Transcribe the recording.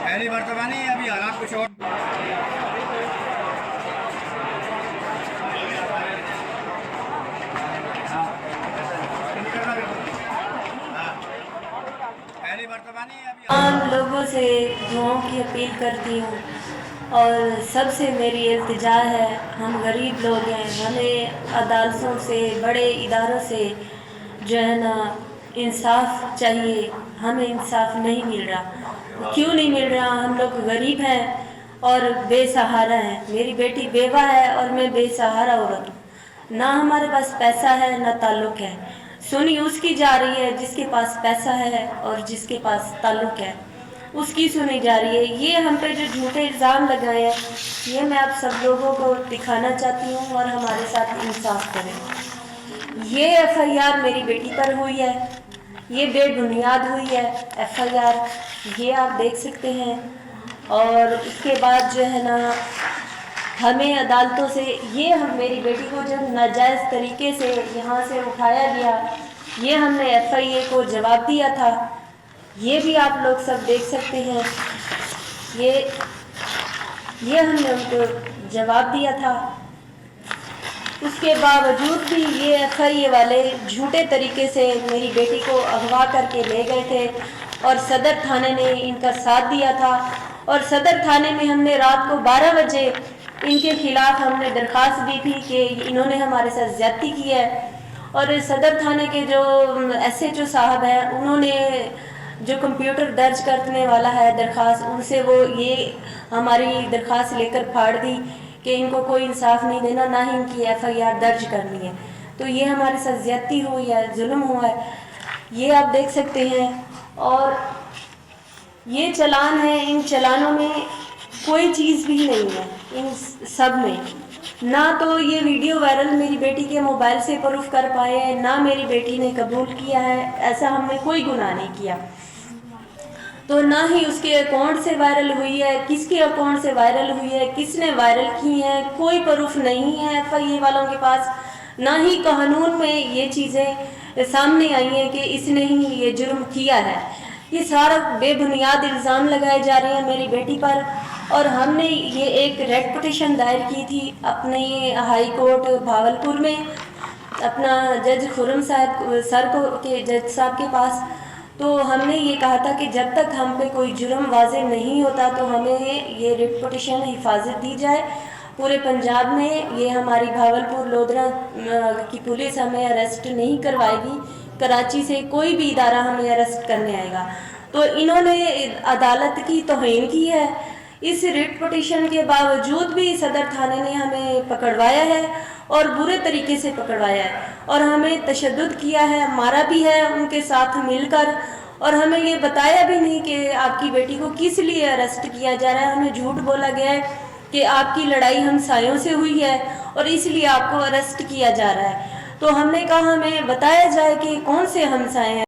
पहली मरतबा नहीं, अभी हालात कुछ और। पहली मरतबा नहीं, अभी आम लोगों से दुआओं की अपील करती हूँ और सबसे मेरी इल्तिजा है, हम गरीब लोग हैं, हमें अदालतों से, बड़े इदारों से जो है ना इंसाफ चाहिए। हमें इंसाफ नहीं मिल रहा। क्यों नहीं मिल रहा? हम लोग गरीब हैं और बेसहारा हैं। मेरी बेटी बेवा है और मैं बेसहारा औरत हूँ। ना हमारे पास पैसा है ना ताल्लुक़ है। सुनी उसकी जा रही है जिसके पास पैसा है और जिसके पास ताल्लुक़ है, उसकी सुनी जा रही है। ये हम पे जो झूठे इल्ज़ाम लगाए हैं, ये मैं आप सब लोगों को दिखाना चाहती हूँ और हमारे साथ इंसाफ करें। ये FIR मेरी बेटी पर हुई है, ये बेबुनियाद हुई है FIR, ये आप देख सकते हैं। और उसके बाद जो है ना हमें अदालतों से हम मेरी बेटी को जब नाजायज़ तरीके से यहाँ से उठाया गया, ये हमने FIA को जवाब दिया था। ये भी आप लोग सब देख सकते हैं। ये हमने उनको जवाब दिया था। उसके बावजूद भी ये FIA वाले झूठे तरीके से मेरी बेटी को अगवा करके ले गए थे और सदर थाने ने इनका साथ दिया था। और सदर थाने में हमने रात को 12 बजे इनके खिलाफ हमने दरख्वास्त दी थी कि इन्होंने हमारे साथ ज़्यादती की है। और सदर थाने के जो SHO साहब हैं, उन्होंने जो कंप्यूटर दर्ज करने वाला है दरख्वास्त, उनसे वो ये हमारी दरख्वास्त लेकर फाड़ दी कि इनको कोई इंसाफ नहीं देना, ना ही इनकी FIR दर्ज करनी है। तो ये हमारे साथ ज़्यादती हुई है, जुल्म हुआ है, ये आप देख सकते हैं। और ये चलान है, इन चलानों में कोई चीज़ भी नहीं है, इन सब में। ना तो ये वीडियो वायरल मेरी बेटी के मोबाइल से प्रूफ कर पाए, ना मेरी बेटी ने कबूल किया है, ऐसा हमने कोई गुनाह नहीं किया। तो ना ही उसके अकाउंट से वायरल हुई है, किसके अकाउंट से वायरल हुई है, किसने वायरल की है, कोई प्रूफ नहीं है FIA वालों के पास। ना ही कानून में ये चीज़ें सामने आई हैं कि इसने ही ये जुर्म किया है। ये सारा बेबुनियाद इल्ज़ाम लगाए जा रहे हैं मेरी बेटी पर। और हमने ये एक रेड पिटीशन दायर की थी अपने हाई कोर्ट भावलपुर में, अपना जज खुर्रम साहब सर को के जज साहब के पास। तो हमने ये कहा था कि जब तक हम पे कोई जुर्म वाज़े नहीं होता तो हमें ये रिट पिटीशन हिफाजत दी जाए। पूरे पंजाब में ये हमारी भावलपुर लोधरा की पुलिस हमें अरेस्ट नहीं करवाएगी, कराची से कोई भी इदारा हमें अरेस्ट करने आएगा। तो इन्होंने अदालत की तौहीन की है। इस रिट पिटीशन के बावजूद भी सदर थाने ने हमें पकड़वाया है और बुरे तरीके से पकड़वाया है और हमें तशद्दुद किया है, मारा भी है उनके साथ मिलकर। और हमें ये बताया भी नहीं कि आपकी बेटी को किस लिए अरेस्ट किया जा रहा है। हमें झूठ बोला गया है कि आपकी लड़ाई हमसायों से हुई है और इसलिए आपको अरेस्ट किया जा रहा है। तो हमने कहा हमें बताया जाए कि कौन से हमसाए हैं।